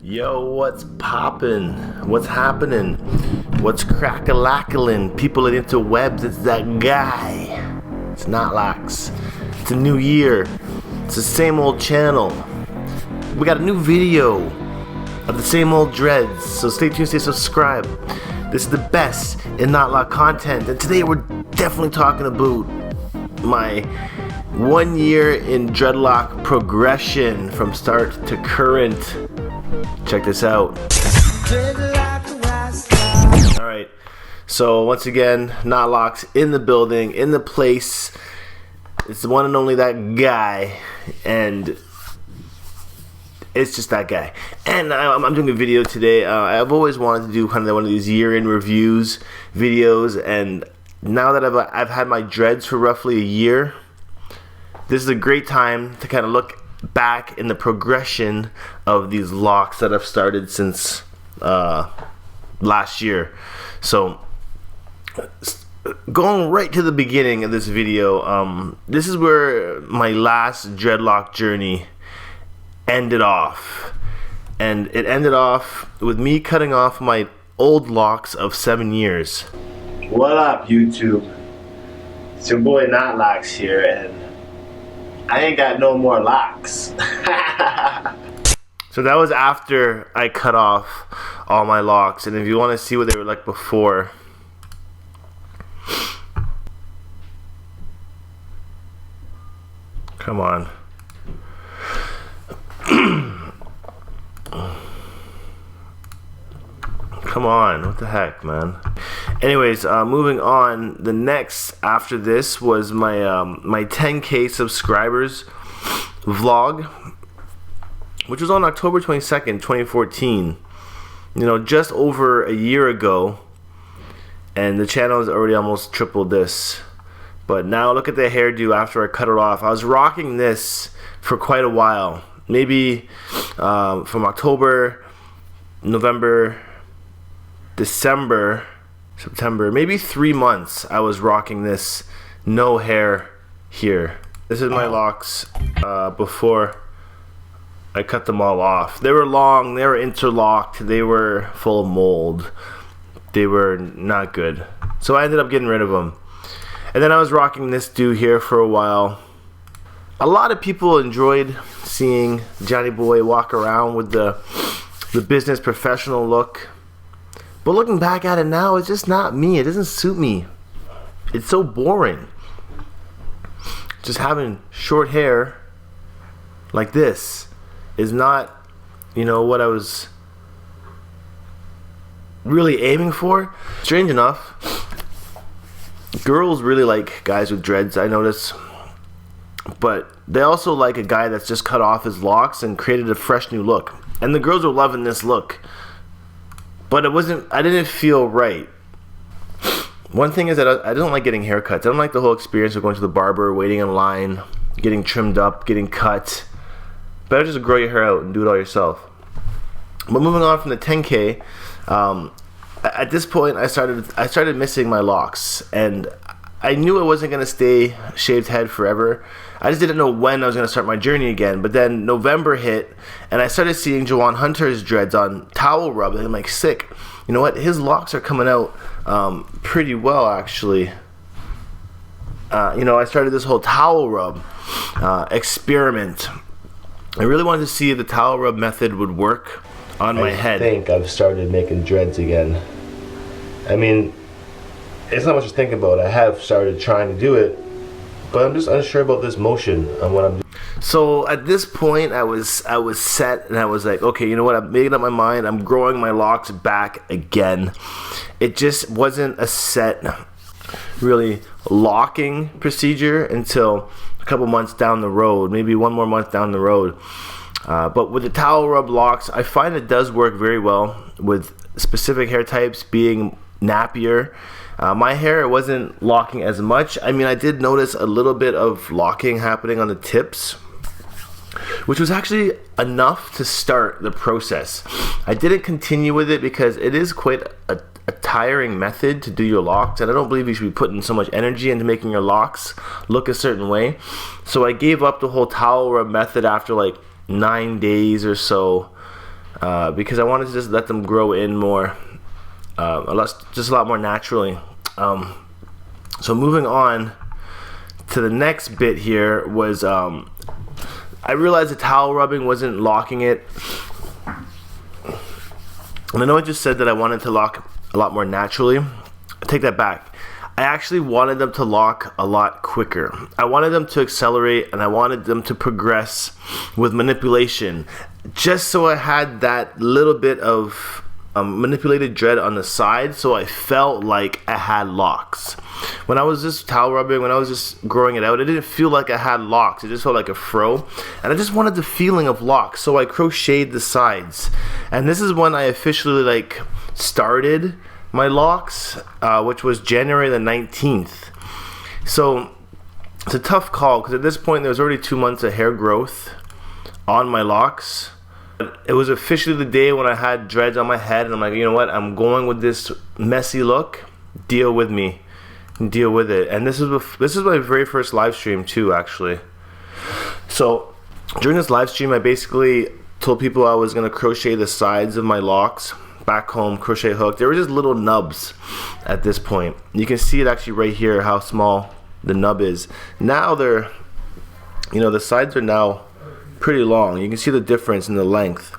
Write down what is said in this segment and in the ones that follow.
Yo, what's poppin'? What's happening? What's crack-a-lackling? People are into webs, it's that guy. It's knotlocks. It's a new year. It's the same old channel. We got a new video of the same old dreads, so stay tuned, stay subscribed. This is the best in knotlock content, and today we're definitely talking about my 1 year in dreadlock progression from start to current. Check this out. Alright, so once again, knotlocks in the building, in the place. It's the one and only that guy, and it's just that guy. And I'm doing a video today. I've always wanted to do kind of one of these year in reviews videos, and now that I've had my dreads for roughly a year, this is a great time to kind of look back in the progression of these locks that I've started since last year. So going right to the beginning of this video, this is where my last dreadlock journey ended off, and it ended off with me cutting off my old locks of 7 years. What up, YouTube? It's your boy knotlocks here, and I ain't got no more locks. So that was after I cut off all my locks, and if you want to see what they were like before, come on. Come on, what the heck, man. Anyways, moving on, the next after this was my my 10K subscribers vlog, which was on October 22nd, 2014. You know, just over a year ago, and the channel has already almost tripled this. But now look at the hairdo after I cut it off. I was rocking this for quite a while, maybe from October, November, December, September, maybe 3 months I was rocking this, no hair here. This is my locks before I cut them all off. They were long, they were interlocked, they were full of mold. They were not good. So I ended up getting rid of them. And then I was rocking this dude here for a while. A lot of people enjoyed seeing Johnny Boy walk around with the business professional look. But looking back at it now, it's just not me. It doesn't suit me. It's so boring. Just having short hair like this is not, you know, what I was really aiming for. Strange enough, girls really like guys with dreads, I notice. But they also like a guy that's just cut off his locks and created a fresh new look. And the girls were loving this look. But I didn't feel right. One thing is that I don't like getting haircuts. I don't like the whole experience of going to the barber, waiting in line, getting trimmed up, getting cut. Better just grow your hair out and do it all yourself. But moving on from the 10K, at this point I started missing my locks, and I knew I wasn't going to stay shaved head forever. I just didn't know when I was going to start my journey again. But then November hit, and I started seeing Jawan Hunter's dreads on towel rub, and I'm like, sick. You know what? His locks are coming out pretty well, actually. You know, I started this whole towel rub experiment. I really wanted to see if the towel rub method would work on my head. I think I've started making dreads again. I mean, it's not much to think about. I have started trying to do it, but I'm just unsure about this motion and what I'm doing. So at this point, I was set, and I was like, okay, you know what? I'm making up my mind. I'm growing my locks back again. It just wasn't a set, really locking procedure until a couple months down the road, maybe 1 more month down the road. But with the towel rub locks, I find it does work very well with specific hair types, being nappier. My hair wasn't locking as much. I mean, I did notice a little bit of locking happening on the tips, which was actually enough to start the process. I didn't continue with it because it is quite a tiring method to do your locks, and I don't believe you should be putting so much energy into making your locks look a certain way. So I gave up the whole towel rub method after like 9 days or so. because I wanted to just let them grow in more, just a lot more naturally. So moving on to the next bit here was, I realized the towel rubbing wasn't locking it. And I know I just said that I wanted to lock a lot more naturally. I take that back. I actually wanted them to lock a lot quicker. I wanted them to accelerate, and I wanted them to progress with manipulation, just so I had that little bit of manipulated dread on the side, so I felt like I had locks. When I was just towel rubbing, when I was just growing it out, it didn't feel like I had locks. It just felt like a fro, and I just wanted the feeling of locks, so I crocheted the sides. And this is when I officially like started my locks, which was January the 19th. So it's a tough call, because at this point there was already 2 months of hair growth on my locks. It was officially the day when I had dreads on my head, and I'm like, you know what, I'm going with this messy look. Deal with me, deal with it. And this is my very first live stream too, actually. So during this live stream, I basically told people I was gonna crochet the sides of my locks back home, crochet hook. They were just little nubs at this point. You can see it actually right here how small the nub is. Now they're, you know, the sides are now pretty long. You can see the difference in the length.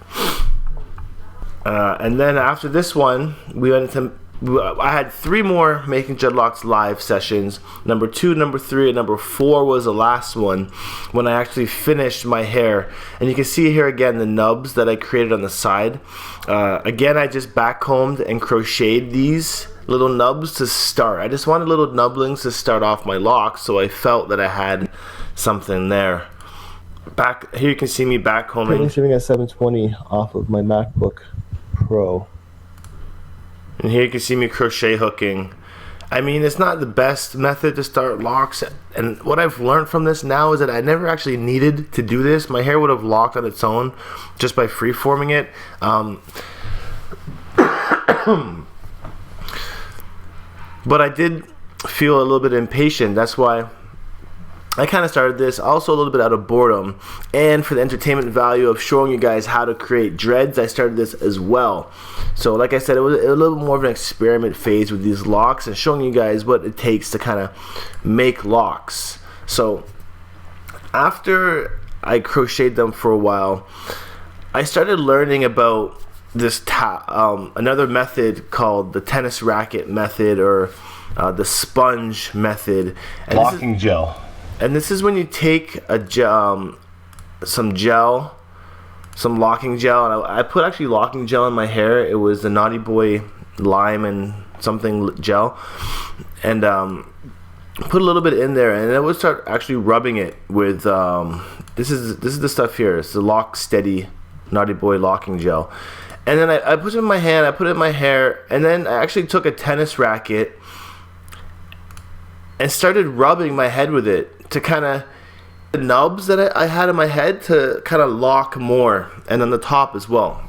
And then after this one, I had 3 more Making Dreadlocks live sessions. Number 2, number 3, and number 4 was the last one when I actually finished my hair. And you can see here again the nubs that I created on the side. Again, I just backcombed and crocheted these little nubs to start. I just wanted little nubblings to start off my locks, so I felt that I had something there. Back here you can see me backcombing. I'm shooting at 720 off of my MacBook Pro. And here you can see me crochet hooking. I mean, it's not the best method to start locks, and what I've learned from this now is that I never actually needed to do this. My hair would have locked on its own just by freeforming it. But I did feel a little bit impatient. That's why I kind of started this also a little bit out of boredom, and for the entertainment value of showing you guys how to create dreads, I started this as well. So like I said, it was a little bit more of an experiment phase with these locks and showing you guys what it takes to kind of make locks. So after I crocheted them for a while, I started learning about this another method called the tennis racket method, or the sponge method. And locking gel. And this is when you take a some locking gel, and I put actually locking gel in my hair. It was the Naughty Boy lime and something gel, and put a little bit in there, and I would start actually rubbing it with this is the stuff here. It's the Lock Steady Naughty Boy locking gel, and then I put it in my hand, I put it in my hair, and then I actually took a tennis racket and started rubbing my head with it to kind of the nubs that I had in my head to kind of lock more, and on the top as well.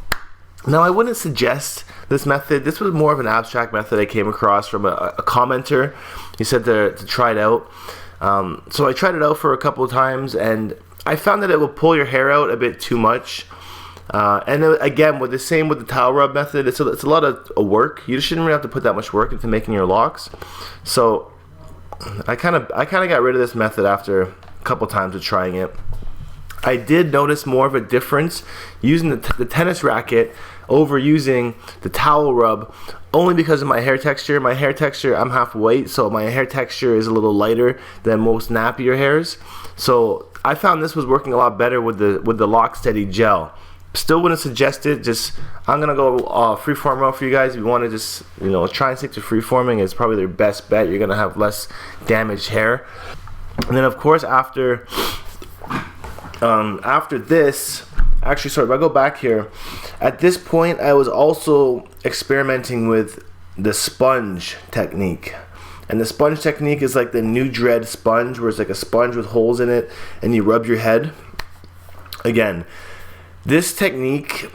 Now I wouldn't suggest this method. This was more of an abstract method I came across from a commenter. He said to try it out. So I tried it out for a couple of times, and I found that it will pull your hair out a bit too much. And again, with the towel rub method, it's a lot of work. You shouldn't really have to put that much work into making your locks. So I kind of got rid of this method after a couple times of trying it. I did notice more of a difference using the tennis racket over using the towel rub, only because of my hair texture. My hair texture, I'm half white, so my hair texture is a little lighter than most nappier hairs. So I found this was working a lot better with the Lock Steady gel. Still wouldn't suggest it. Just I'm gonna go freeform route for you guys. If you want to just try and stick to freeforming, it's probably their best bet. You're gonna have less damaged hair. And then of course after this, actually sorry, if I go back here, at this point I was also experimenting with the sponge technique. And the sponge technique is like the new dread sponge, where it's like a sponge with holes in it and you rub your head. Again, this technique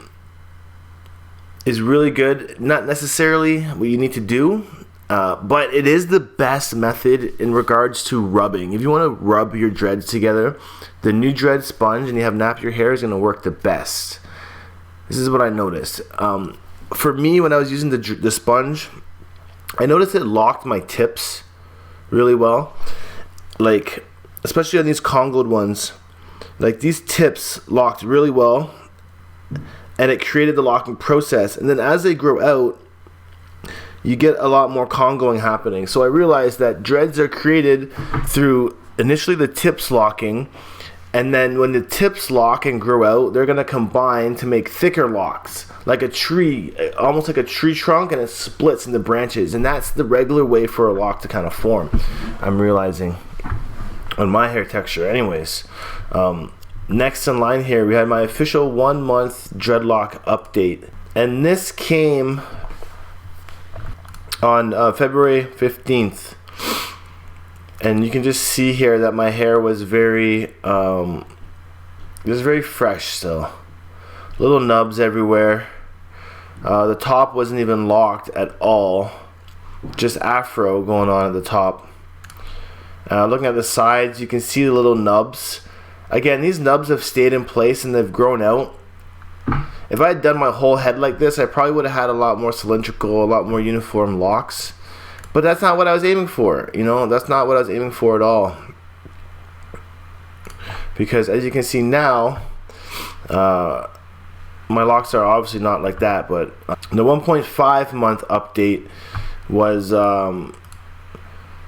is really good. Not necessarily what you need to do, but it is the best method in regards to rubbing. If you want to rub your dreads together, the new dread sponge and you have nappy hair is going to work the best. this is what I noticed. For me, when I was using the sponge, I noticed it locked my tips really well. Like, especially on these Congoed ones, like these tips locked really well, and it created the locking process. And then as they grow out, you get a lot more Congoing happening. So I realized that dreads are created through initially the tips locking, and then when the tips lock and grow out, they're going to combine to make thicker locks, like a tree, almost like a tree trunk, and it splits into branches. And that's the regular way for a lock to kind of form, I'm realizing, on my hair texture. Anyways, next in line here, we had my official 1 month dreadlock update, and this came on February 15th. And you can just see here that my hair was very fresh still. Little nubs everywhere. The top wasn't even locked at all. Just afro going on at the top. Looking at the sides, you can see the little nubs. Again, these nubs have stayed in place and they've grown out. If I had done my whole head like this, I probably would have had a lot more cylindrical, a lot more uniform locks. But that's not what I was aiming for, you know? That's not what I was aiming for at all. Because as you can see now, my locks are obviously not like that. But the 1.5 month update was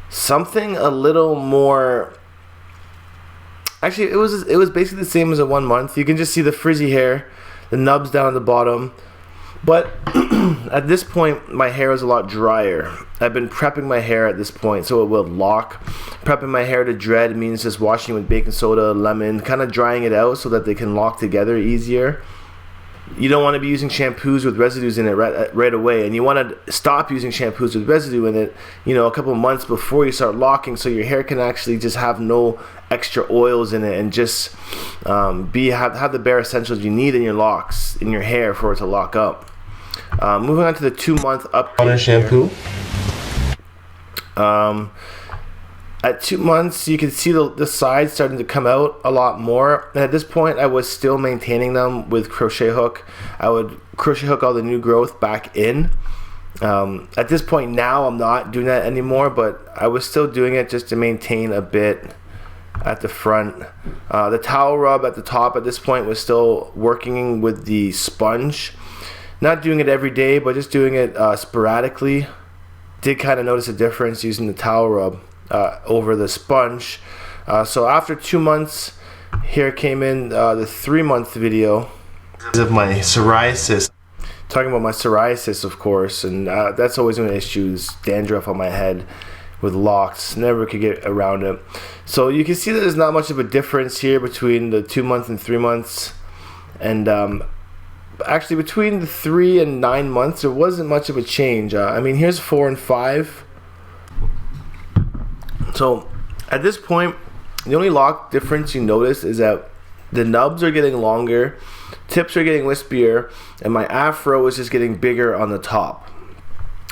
something a little more... Actually, it was basically the same as a 1 month. You can just see the frizzy hair, the nubs down at the bottom. But at this point, my hair is a lot drier. I've been prepping my hair at this point so it will lock. Prepping my hair to dread means just washing with baking soda, lemon, kind of drying it out so that they can lock together easier. You don't want to be using shampoos with residues in it right away, and you want to stop using shampoos with residue in it, you know, a couple months before you start locking, so your hair can actually just have no extra oils in it and just have the bare essentials you need in your locks, in your hair, for it to lock up. Moving on to the 2 month update. On a shampoo. At 2 months, you can see the sides starting to come out a lot more. And at this point, I was still maintaining them with crochet hook. I would crochet hook all the new growth back in. At this point now, I'm not doing that anymore, but I was still doing it just to maintain a bit at the front. The towel rub at the top at this point was still working with the sponge. Not doing it every day, but just doing it sporadically. Did kind of notice a difference using the towel rub over the sponge. So after 2 months, here came in the 3 month video of my psoriasis. Talking about my psoriasis, of course, and that's always an issue, is dandruff on my head with locks. Never could get around it. So you can see that there's not much of a difference here between the 2 months and 3 months. And actually between the 3 and 9 months, there wasn't much of a change. I mean, here's 4 and 5. So at this point, the only lock difference you notice is that the nubs are getting longer, tips are getting wispier, and my afro is just getting bigger on the top.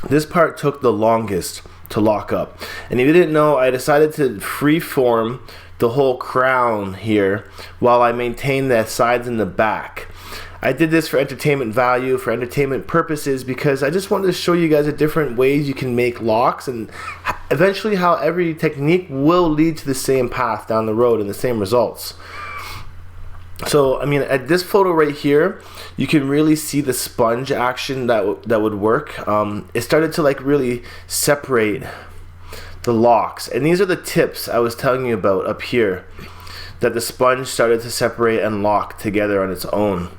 This part took the longest to lock up. And if you didn't know, I decided to freeform the whole crown here while I maintain the sides and the back. I did this for entertainment value, for entertainment purposes, because I just wanted to show you guys the different ways you can make locks, and eventually how every technique will lead to the same path down the road and the same results. So, I mean, at this photo right here, you can really see the sponge action that would work. It started to like really separate the locks, and these are the tips I was telling you about up here, that the sponge started to separate and lock together on its own.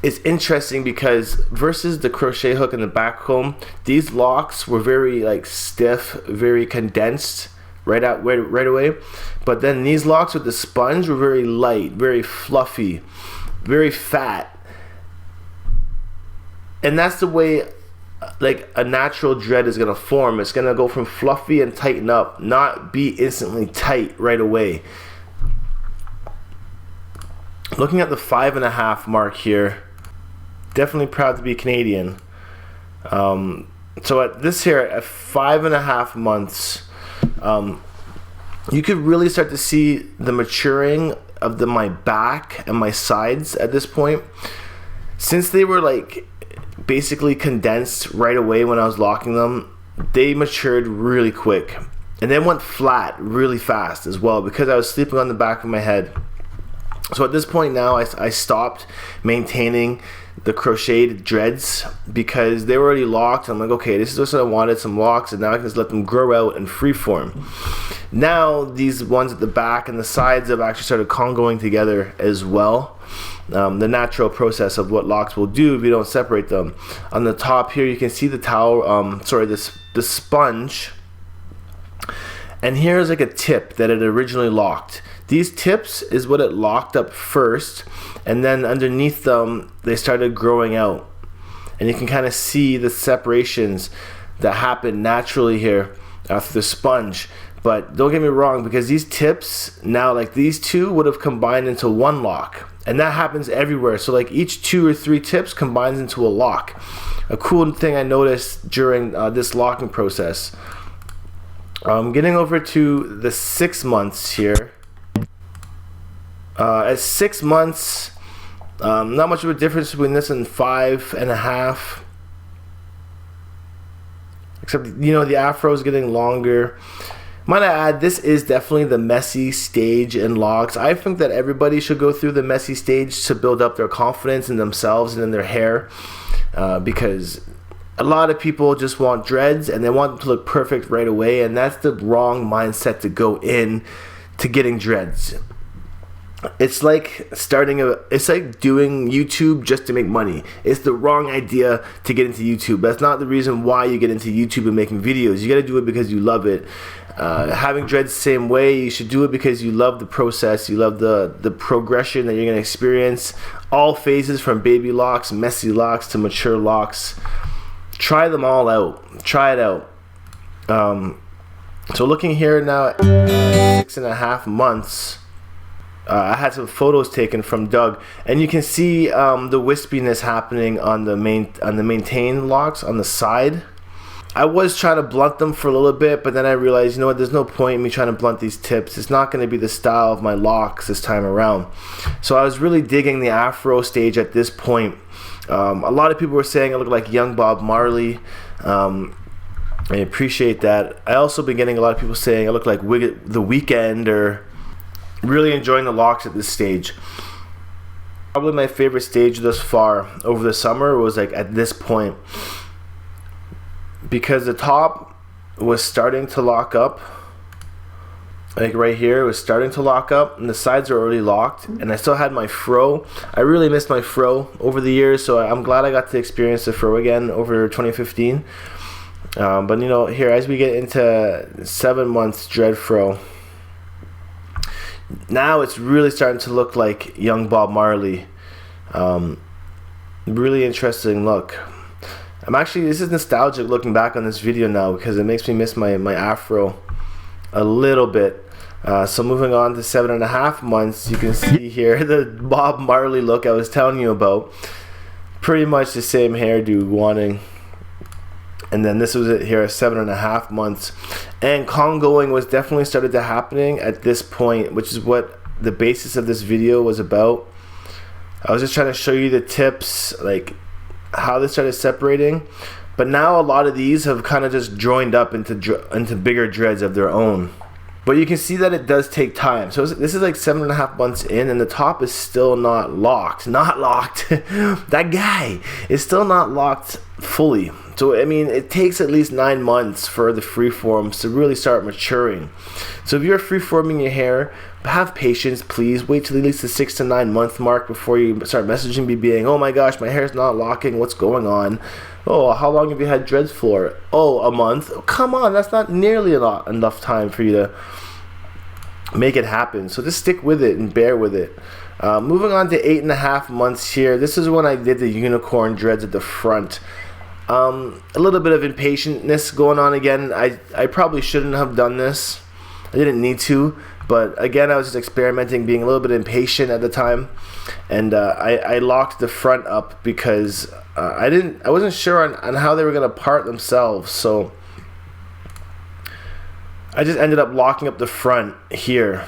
It's interesting because versus the crochet hook and the back comb, these locks were very like stiff, very condensed right away. But then these locks with the sponge were very light, very fluffy, very fat. And that's the way like a natural dread is gonna form. It's gonna go from fluffy and tighten up, not be instantly tight right away. Looking at the 5.5 mark here, definitely proud to be Canadian. So at this here, at 5.5 months, you could really start to see the maturing of my back and my sides at this point. since they were like basically condensed right away when I was locking them, they matured really quick and then went flat really fast as well because I was sleeping on the back of my head. So at this point now, I stopped maintaining the crocheted dreads because they were already locked. I'm like, okay, this is what I wanted, some locks, and now I can just let them grow out and freeform. Now these ones at the back and the sides have actually started congoing together as well. The natural process of what locks will do if you don't separate them. On the top here, you can see the towel, the sponge. And here's like a tip that it originally locked. These tips is what it locked up first, and then underneath them they started growing out, and you can kind of see the separations that happen naturally here through the sponge. But don't get me wrong, because these tips now, like these two would have combined into one lock, and that happens everywhere. So like each 2 or 3 tips combines into a lock. A cool thing I noticed during this locking process. Getting over to the 6 months here. At 6 months, not much of a difference between this and 5.5, except, you know, the afro is getting longer. Might I add, this is definitely the messy stage in locks. I think that everybody should go through the messy stage to build up their confidence in themselves and in their hair, because a lot of people just want dreads and they want them to look perfect right away, and that's the wrong mindset to go in to getting dreads. It's like it's like doing YouTube just to make money. It's the wrong idea to get into YouTube. That's not the reason why you get into YouTube and making videos. You got to do it because you love it. Having dreads the same way, you should do it because you love the process. You love the progression that you're going to experience. All phases, from baby locks, messy locks, to mature locks. Try them all out. Try it out. So looking here now at 6.5 months. I had some photos taken from Doug, and you can see the wispiness happening on the maintain locks on the side. I was trying to blunt them for a little bit, but then I realized, you know what, there's no point in me trying to blunt these tips. It's not going to be the style of my locks this time around. So I was really digging the afro stage at this point. A lot of people were saying I look like young Bob Marley. I appreciate that. I also been getting a lot of people saying I look like The Weeknd, or really enjoying the locks at this stage. Probably my favorite stage thus far over the summer was like at this point, because the top was starting to lock up, like right here it was starting to lock up, and the sides are already locked, and I still had my fro. I really missed my fro over the years, so I'm glad I got to experience the fro again over 2015. But you know, here as we get into 7 months dread fro, now it's really starting to look like young Bob Marley. Really interesting look. This is nostalgic looking back on this video now, because it makes me miss my afro a little bit. So moving on to 7.5 months, you can see here the Bob Marley look I was telling you about. Pretty much the same hairdo wanting. And then this was it here at 7.5 months, and congoing was definitely started to happening at this point, which is what the basis of this video was about. I was just trying to show you the tips, like how they started separating, but now a lot of these have kind of just joined up into bigger dreads of their own. But you can see that it does take time. So this is like 7.5 months in, and the top is still not locked. Not locked. That guy is still not locked fully. So I mean, it takes at least 9 months for the freeforms to really start maturing. So if you're freeforming your hair, have patience, please. Wait till at least the 6 to 9 month mark before you start messaging me being, oh my gosh, my hair's not locking, what's going on? Oh, how long have you had dreads for? Oh, a month? Oh, come on, that's not nearly enough time for you to make it happen. So just stick with it and bear with it. Moving on to 8.5 months here. This is when I did the unicorn dreads at the front. A little bit of impatientness going on again. I probably shouldn't have done this. I didn't need to, but again, I was just experimenting, being a little bit impatient at the time, and I locked the front up because I wasn't sure on how they were gonna part themselves. So I just ended up locking up the front here.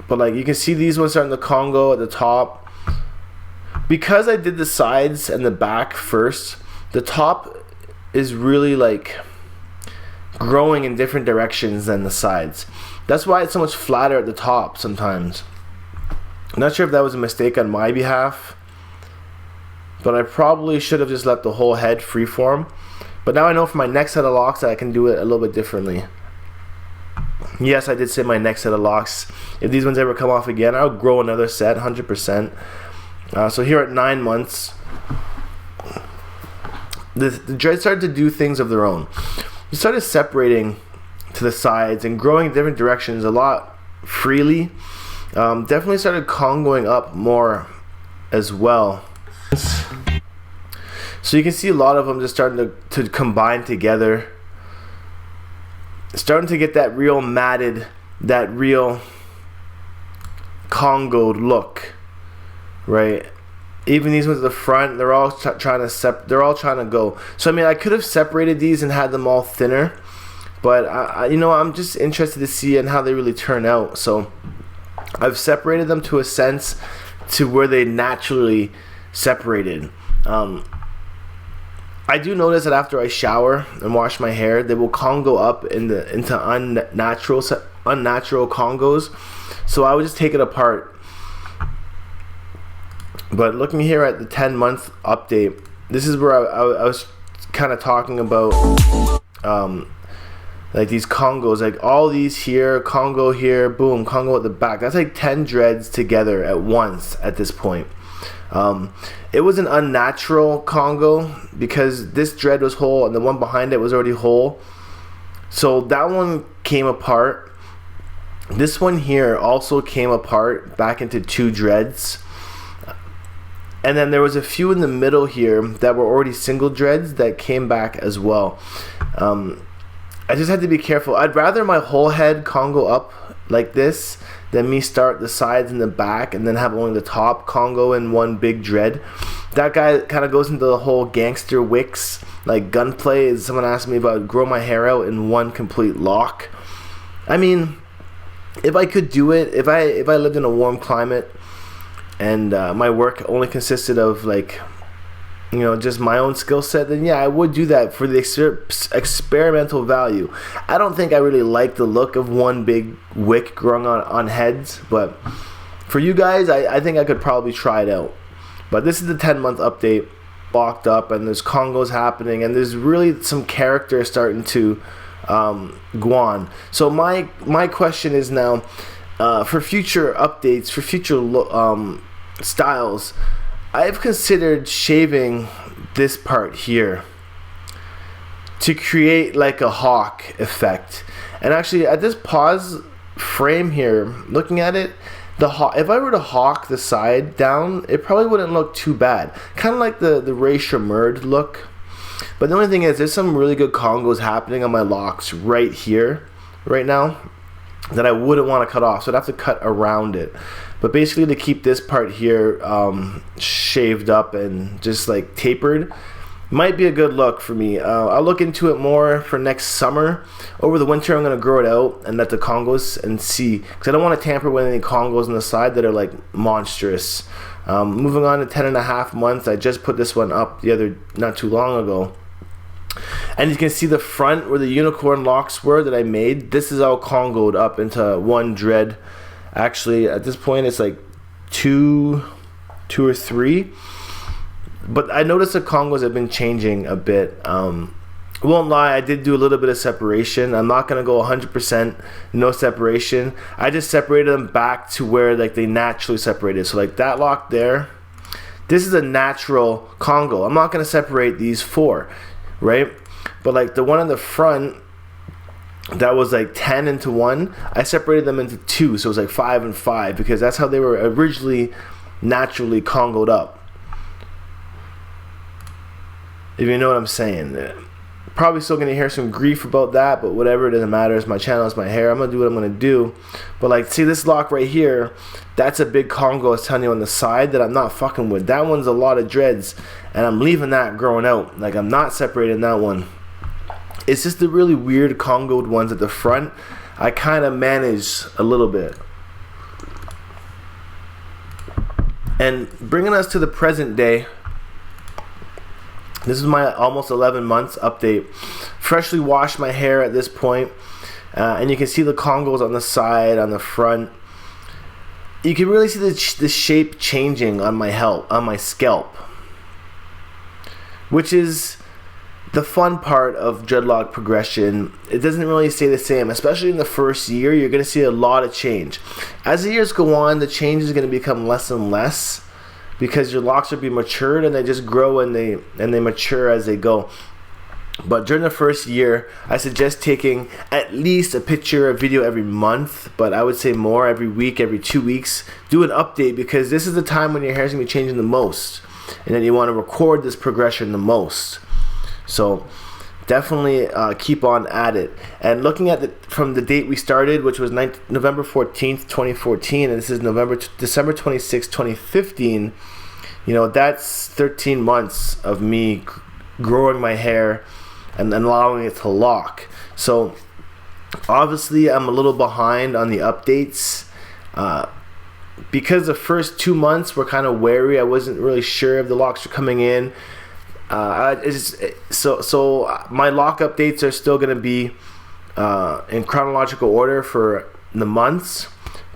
But like you can see, these ones starting to Congo at the top. Because I did the sides and the back first, the top is really like growing in different directions than the sides. That's why it's so much flatter at the top sometimes. I'm not sure if that was a mistake on my behalf, but I probably should have just let the whole head freeform. But now I know for my next set of locks that I can do it a little bit differently. Yes, I did say my next set of locks, if these ones ever come off again, I'll grow another set 100%. So here at 9 months, the dreads started to do things of their own. You started separating to the sides and growing in different directions a lot freely. Definitely started congoing up more as well. So you can see a lot of them just starting to combine together. Starting to get that real matted, that real congoed look, right? Even these ones at the front, they're all trying to go. So I mean, I could have separated these and had them all thinner, but I'm just interested to see in how they really turn out. So I've separated them to a sense to where they naturally separated. I do notice that after I shower and wash my hair, they will congo up into unnatural congos. So I would just take it apart. But looking here at the 10-month update, this is where I was kind of talking about like these congos, like all these here, congo here, boom, congo at the back. That's like 10 dreads together at once at this point. It was an unnatural congo because this dread was whole and the one behind it was already whole. So that one came apart. This one here also came apart back into 2 dreads. And then there was a few in the middle here that were already single dreads that came back as well. I just had to be careful. I'd rather my whole head congo up like this than me start the sides and the back and then have only the top congo in one big dread. That guy kind of goes into the whole gangster wicks, like gunplay. Someone asked me about grow my hair out in one complete lock. I mean, if I could do it, if I lived in a warm climate and my work only consisted of like, just my own skill set, then yeah, I would do that for the experimental value. I don't think I really like the look of one big wick growing on heads, but for you guys, I think I could probably try it out. But this is the 10-month update, locked up, and there's congos happening, and there's really some character starting to go on. So my question is now, for future updates, for future styles, I've considered shaving this part here to create like a hawk effect. And actually at this pause frame here, looking at it, if I were to hawk the side down, it probably wouldn't look too bad. Kind of like the Ray Shamurd look. But the only thing is, there's some really good congos happening on my locks right here, right now, that I wouldn't want to cut off. So I'd have to cut around it. But basically to keep this part here shaved up and just like tapered might be a good look for me. I'll look into it more for next summer. Over the winter I'm going to grow it out and let the congos and see, because I don't want to tamper with any congos on the side that are like monstrous. Moving on to 10.5 months, I just put this one up not too long ago. And you can see the front where the unicorn locks were that I made. This is all congoed up into one dread. Actually, at this point, it's like two or three. But I noticed the congos have been changing a bit. Won't lie, I did do a little bit of separation. I'm not gonna go 100% no separation. I just separated them back to where like they naturally separated. So like that lock there, this is a natural congo. I'm not gonna separate these 4, right? But like the one in the front, that was like 10 into 1, I separated them into 2, so it was like 5 and 5, because that's how they were originally naturally congoed up, if you know what I'm saying. Probably still gonna hear some grief about that, but whatever, it doesn't matter. It's my channel, it's my hair, I'm gonna do what I'm gonna do. But like, see this lock right here, that's a big congo I was telling you on the side that I'm not fucking with. That one's a lot of dreads, and I'm leaving that growing out. Like, I'm not separating that one. It's just the really weird congoed ones at the front I kind of manage a little bit. And bringing us to the present day, this is my almost 11 months update. Freshly washed my hair at this point, and you can see the congos on the side, on the front. You can really see the shape changing on my scalp, which is the fun part of dreadlock progression. It doesn't really stay the same, especially in the first year. You're going to see a lot of change. As the years go on, the change is going to become less and less because your locks will be matured and they just grow and they mature as they go. But during the first year, I suggest taking at least a picture or video every month, but I would say more, every week, every 2 weeks. Do an update because this is the time when your hair is going to be changing the most, and then you want to record this progression the most. So definitely keep on at it. And looking at from the date we started, which was November 14th, 2014, and this is December 26th, 2015, you know, that's 13 months of me growing my hair and allowing it to lock. So obviously I'm a little behind on the updates because the first 2 months were kind of wary. I wasn't really sure if the locks were coming in. So my lock updates are still going to be in chronological order for the months,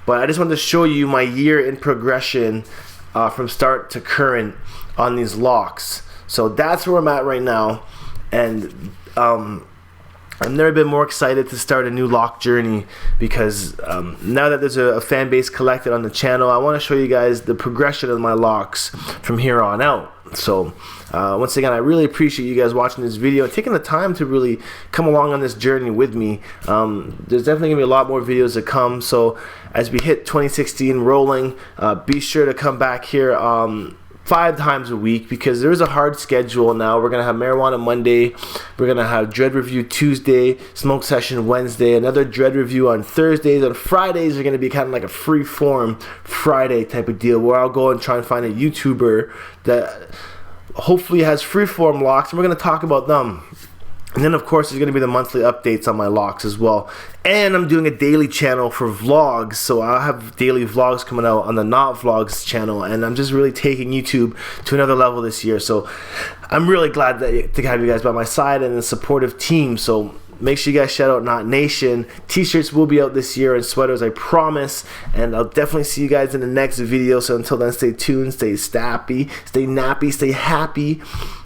but I just wanted to show you my year in progression from start to current on these locks. So that's where I'm at right now, and I've never been more excited to start a new lock journey because now that there's a fan base collected on the channel, I want to show you guys the progression of my locks from here on out. So once again, I really appreciate you guys watching this video and taking the time to really come along on this journey with me. There's definitely gonna be a lot more videos to come, so as we hit 2016 rolling, be sure to come back here 5 times a week because there is a hard schedule now. We're gonna have marijuana Monday, we're gonna have dread review Tuesday, smoke session Wednesday, another dread review on Thursdays. On Fridays are gonna be kind of like a Freeform Friday type of deal where I'll go and try and find a YouTuber that hopefully has Freeform locks, and we're gonna talk about them. And then of course there's going to be the monthly updates on my locks as well. And I'm doing a daily channel for vlogs, so I'll have daily vlogs coming out on the Not Vlogs channel, and I'm just really taking YouTube to another level this year. So I'm really glad to have you guys by my side and a supportive team. So make sure you guys shout out Not Nation. T-shirts will be out this year and sweaters, I promise. And I'll definitely see you guys in the next video. So until then, stay tuned, stay snappy, stay nappy, stay happy.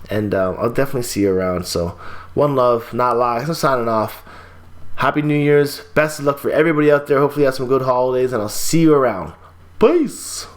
And I'll definitely see you around. So one love, not lies. I'm signing off. Happy New Year's. Best of luck for everybody out there. Hopefully you have some good holidays, and I'll see you around. Peace.